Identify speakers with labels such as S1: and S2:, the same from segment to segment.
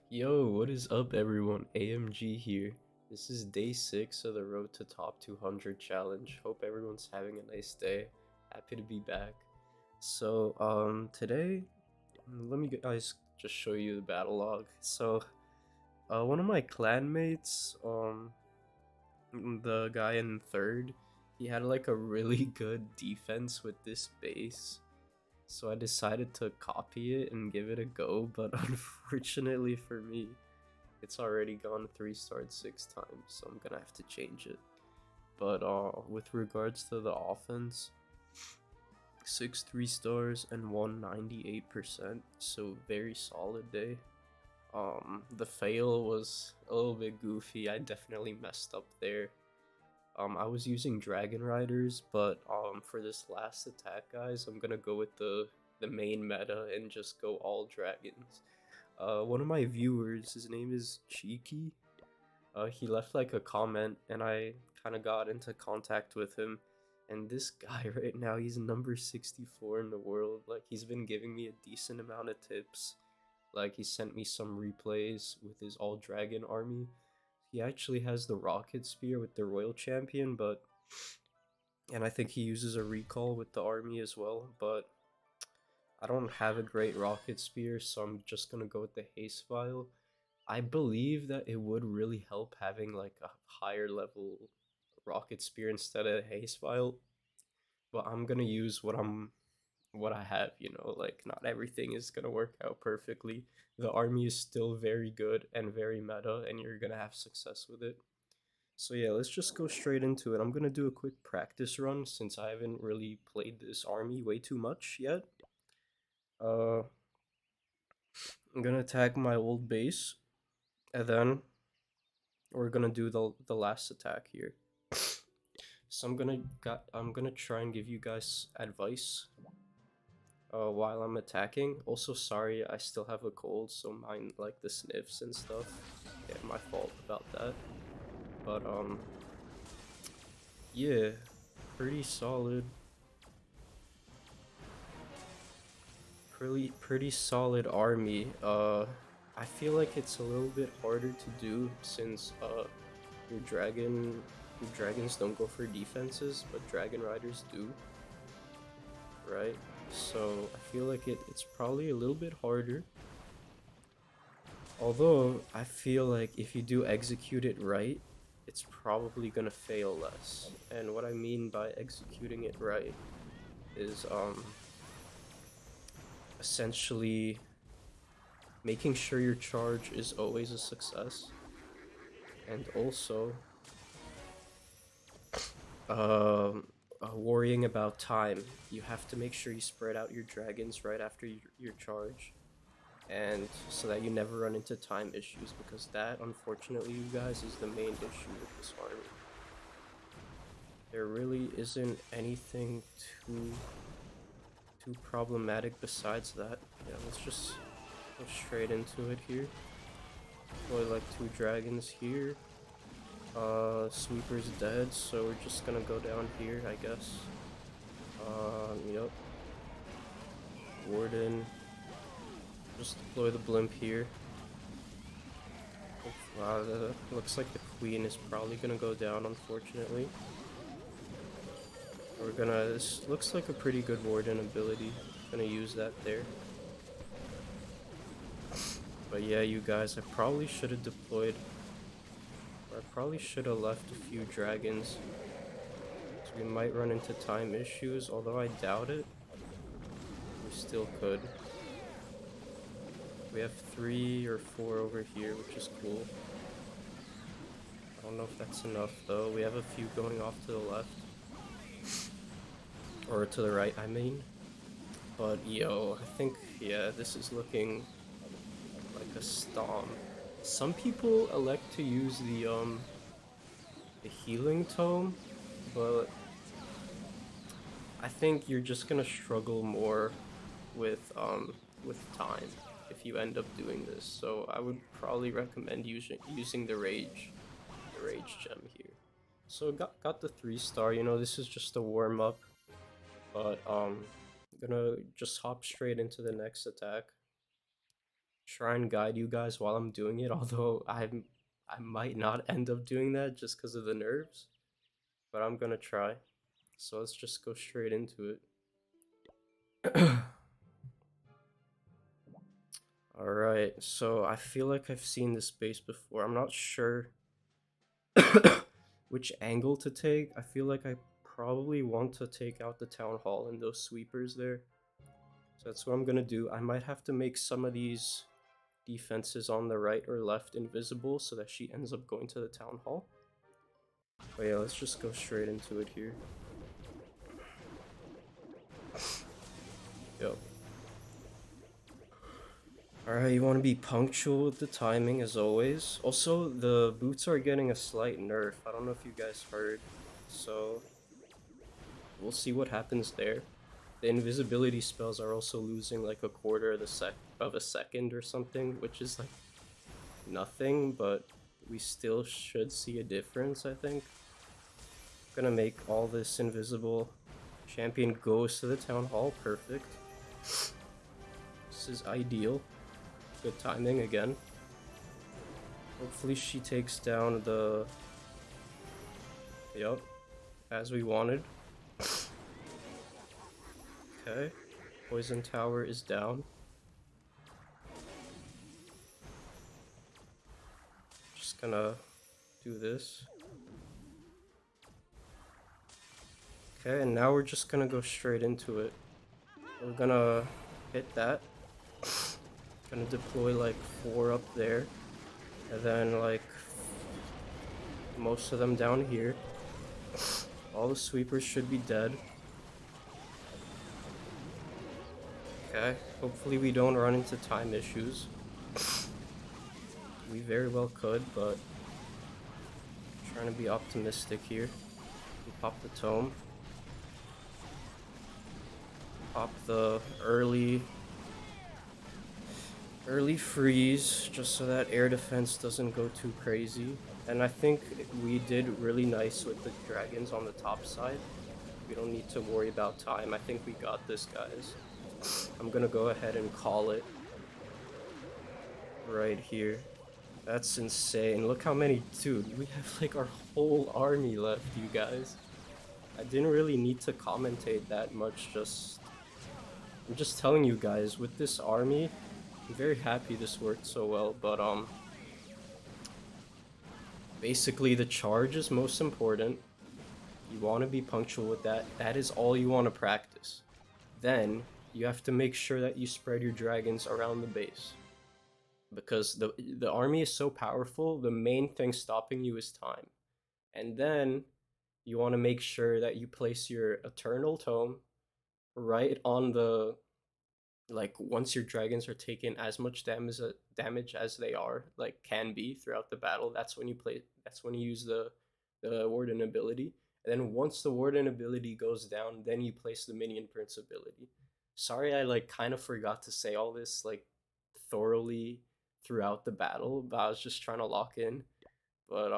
S1: Yo, what is up, everyone? AMG here. This is day 6 of the Road to Top 200 challenge. Hope everyone's having a nice day. Happy to be back. Today, let me guys just show you the battle log. One of my clanmates, the guy in third, he had like a really good defense with this base. So I decided to copy it and give it a go, but unfortunately for me, it's already gone 3-starred 6 times, so I'm gonna have to change it. But with regards to the offense, 6 3-stars and 198%, so very solid day. The fail was a little bit goofy. I definitely messed up there. I was using Dragon Riders, but for this last attack, guys, I'm gonna go with the main meta and just go all dragons. One of my viewers, his name is Cheeky. He left like a comment, and I kind of got into contact with him. And this guy right now, he's number 64 in the world. Like, he's been giving me a decent amount of tips. Like, he sent me some replays with his all dragon army. He actually has the rocket spear with the royal champion, and I think he uses a recall with the army as well. But I don't have a great rocket spear, so I'm just gonna go with the haste vial. I believe that it would really help having like a higher level rocket spear instead of haste vial, but I'm gonna use what I have, like not everything is gonna work out perfectly. The army is still very good and very meta, and you're gonna have success with it. So yeah, let's just go straight into it. I'm gonna do a quick practice run since I haven't really played this army way too much yet. Uh, I'm gonna attack my old base, and then we're gonna do the last attack here. So I'm gonna try and give you guys advice while I'm attacking. Also, sorry, I still have a cold, so mind like the sniffs and stuff. Yeah, my fault about that. But yeah, pretty solid. Pretty solid army. I feel like it's a little bit harder to do since your dragons don't go for defenses, but dragon riders do, right? So I feel like it's probably a little bit harder. Although I feel like if you do execute it right, it's probably gonna fail less. And what I mean by executing it right is essentially making sure your charge is always a success, and also um, worrying about time. You have to make sure you spread out your dragons right after your charge, and so that you never run into time issues, because that, unfortunately, you guys, is the main issue with this army. There really isn't anything too problematic besides that. Yeah, let's just go straight into it here. Deploy like 2 dragons here. Sweeper's dead, so we're just gonna go down here, I guess. Yep. Warden. Just deploy the blimp here. Wow, looks like the queen is probably gonna go down, unfortunately. This looks like a pretty good warden ability. Gonna use that there. But yeah, you guys, I probably should have deployed, or I probably should have left a few dragons. So we might run into time issues, although I doubt it. We still could. We have 3 or 4 over here, which is cool. I don't know if that's enough though. We have a few going off to the left. Or to the right, I mean. But yo, I think, yeah, this is looking like a stomp. Some people elect to use the healing tome, but I think you're just gonna struggle more with time if you end up doing this. So I would probably recommend using the rage gem here. So got the 3-star. This is just a warm up, but I'm gonna just hop straight into the next attack. try and guide you guys while I'm doing it, although I might not end up doing that just because of the nerves, but I'm gonna try. So let's just go straight into it. Alright, so I feel like I've seen this base before. I'm not sure which angle to take. I feel like I probably want to take out the town hall and those sweepers there. So that's what I'm gonna do. I might have to make some of these defenses on the right or left invisible so that she ends up going to the town hall. But yeah, let's just go straight into it here. Yo. Alright, you want to be punctual with the timing as always. Also, the boots are getting a slight nerf. I don't know if you guys heard. So, we'll see what happens there. The invisibility spells are also losing like a quarter of a second or something, which is like nothing, but we still should see a difference, I think. I'm gonna make all this invisible. Champion goes to the town hall, perfect. This is ideal. Good timing again. Hopefully she takes down the... Yup, as we wanted. Okay, poison tower is down. Just gonna do this. Okay, and now we're just gonna go straight into it. We're gonna hit that. Gonna deploy like 4 up there. And then like most of them down here. All the sweepers should be dead. Okay, hopefully we don't run into time issues. We very well could, but I'm trying to be optimistic here. We pop the tome. Pop the early freeze just so that air defense doesn't go too crazy. And I think we did really nice with the dragons on the top side. We don't need to worry about time. I think we got this, guys. I'm gonna go ahead and call it right here. That's insane. Look how many... Dude, we have like our whole army left, you guys. I didn't really need to commentate that much, I'm just telling you guys, with this army, I'm very happy this worked so well, but basically the charge is most important. You want to be punctual with that. That is all you want to practice. Then you have to make sure that you spread your dragons around the base. Because the army is so powerful, the main thing stopping you is time. And then you want to make sure that you place your Eternal Tome right on the... Like, once your dragons are taking as much damage as they are, like, can be throughout the battle, that's when you use the Warden ability. And then once the Warden ability goes down, then you place the Minion Prince ability. Sorry I, like, kind of forgot to say all this, like, thoroughly throughout the battle, but I was just trying to lock in. But,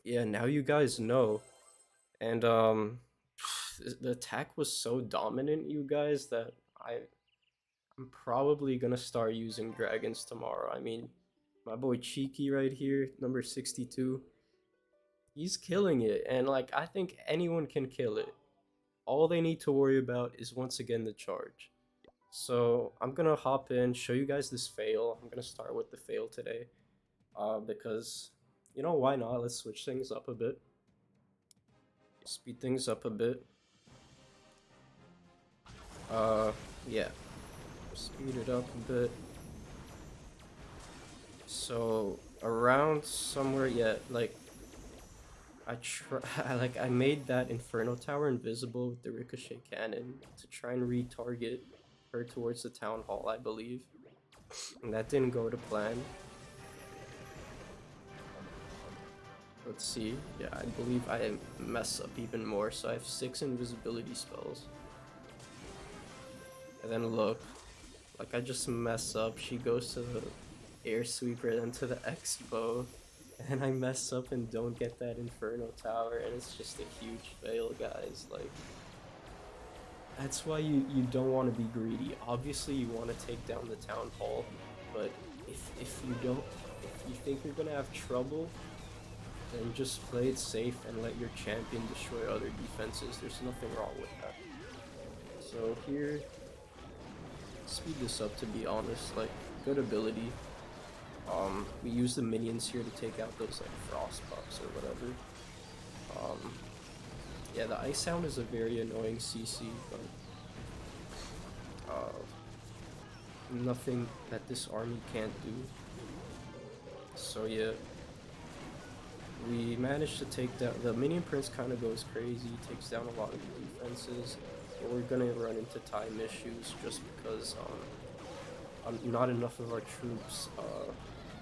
S1: yeah, now you guys know. And, the attack was so dominant, you guys, that I'm probably gonna start using dragons tomorrow. I mean, my boy Cheeky right here, number 62, he's killing it, and like I think anyone can kill it. All they need to worry about is once again the charge. So I'm gonna hop in, show you guys this fail. I'm gonna start with the fail today, because you know, why not? Let's switch things up a bit, speed things up a bit. Yeah, speed it up a bit. So around somewhere, yeah, like I made that Inferno Tower invisible with the Ricochet Cannon to try and retarget her towards the Town Hall, I believe. And that didn't go to plan. Let's see. Yeah, I believe I mess up even more, so I have 6 invisibility spells. And then look, like I just mess up. She goes to the air sweeper, then to the X-bow, and I mess up and don't get that Inferno Tower, and it's just a huge fail, guys. Like, that's why you don't want to be greedy. Obviously, you want to take down the town hall, but if you don't, if you think you're gonna have trouble, then just play it safe and let your champion destroy other defenses. There's nothing wrong with that. So here, speed this up to be honest, like good ability. We use the minions here to take out those like frost pups or whatever. Um, yeah, the ice sound is a very annoying CC, but nothing that this army can't do. So yeah, we managed to take down the minion prince. Kind of goes crazy, takes down a lot of the defenses, but we're gonna run into time issues just because not enough of our troops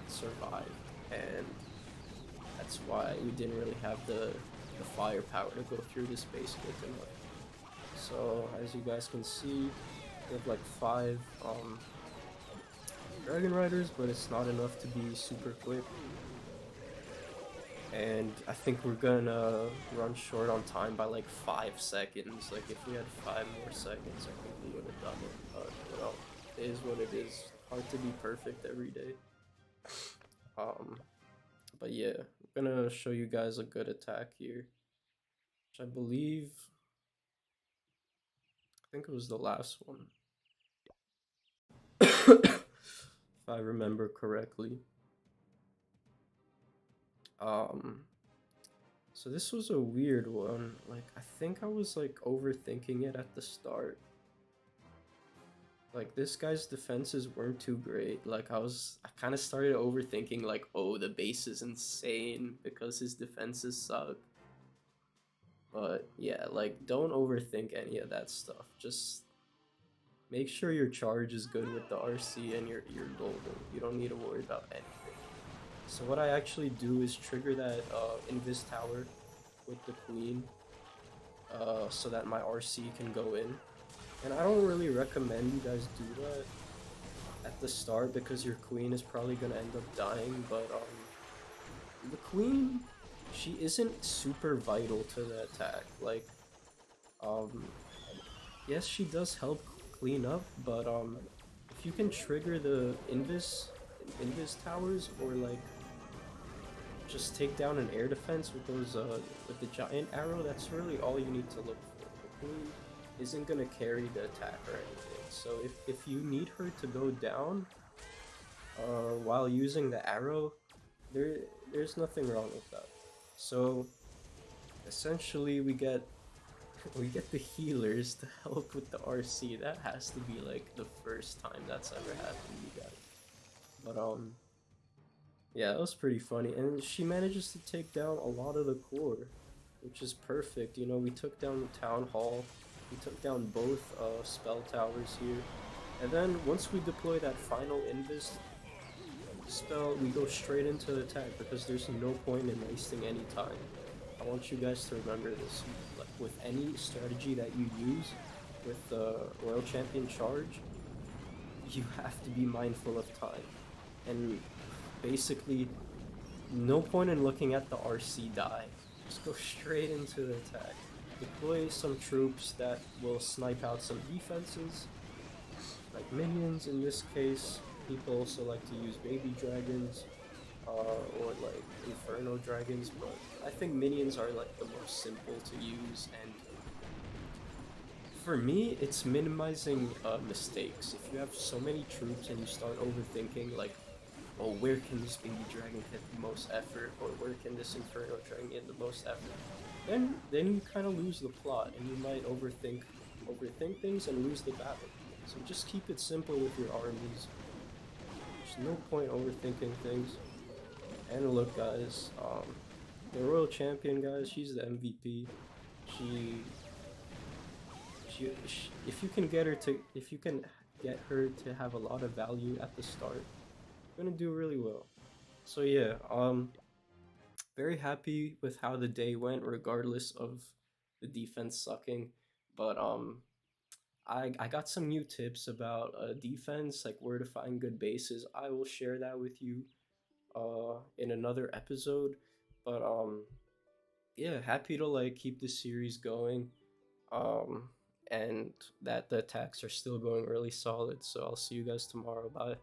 S1: survived, and that's why we didn't really have the firepower to go through this base quick enough. So as you guys can see, we have like 5 Dragon Riders, but it's not enough to be super quick. And I think we're gonna run short on time by like 5 seconds. Like if we had 5 more seconds, I think we would have done it. But well, it is what it is. Hard to be perfect every day. But yeah, I'm gonna show you guys a good attack here, which I believe, I think it was the last one, if I remember correctly. Um, so this was a weird one. Like I think I was like overthinking it at the start. Like this guy's defenses weren't too great. Like I kind of started overthinking like, oh, the base is insane because his defenses suck. But yeah, like don't overthink any of that stuff. Just make sure your charge is good with the RC and you're golden. You don't need to worry about anything. So what I actually do is trigger that Invis Tower with the Queen so that my RC can go in. And I don't really recommend you guys do that at the start because your Queen is probably going to end up dying, but the Queen, she isn't super vital to the attack. Like, yes, she does help clean up, but if you can trigger the Invis towers, or like just take down an air defense with those with the giant arrow, that's really all you need to look for. The Queen isn't gonna carry the attack or anything. So if you need her to go down while using the arrow, there's nothing wrong with that. So essentially we get the healers to help with the RC. That has to be like the first time that's ever happened, you guys. But yeah, it was pretty funny, and she manages to take down a lot of the core, which is perfect. You know, we took down the town hall, we took down both spell towers here, and then once we deploy that final invis spell, we go straight into the attack because there's no point in wasting any time. I want you guys to remember this. Like with any strategy that you use with the Royal Champion charge, you have to be mindful of time. And basically, no point in looking at the RC die. Just go straight into the attack. Deploy some troops that will snipe out some defenses, like minions in this case. People also like to use baby dragons, or like inferno dragons, but I think minions are like the most simple to use, and for me it's minimizing mistakes. If you have so many troops and you start overthinking like, oh, where can this baby dragon get the most effort, or where can this inferno dragon get the most effort, then you kind of lose the plot and you might overthink things and lose the battle. So just keep it simple with your armies. There's no point overthinking things. And look, guys, the Royal Champion, guys, she's the MVP. She if you can get her to have a lot of value at the start, you're gonna do really well. So yeah, very happy with how the day went, regardless of the defense sucking. But I got some new tips about defense, like where to find good bases. I will share that with you in another episode. But yeah, happy to like keep the series going. Um and that the attacks are still going really solid. So I'll see you guys tomorrow. Bye.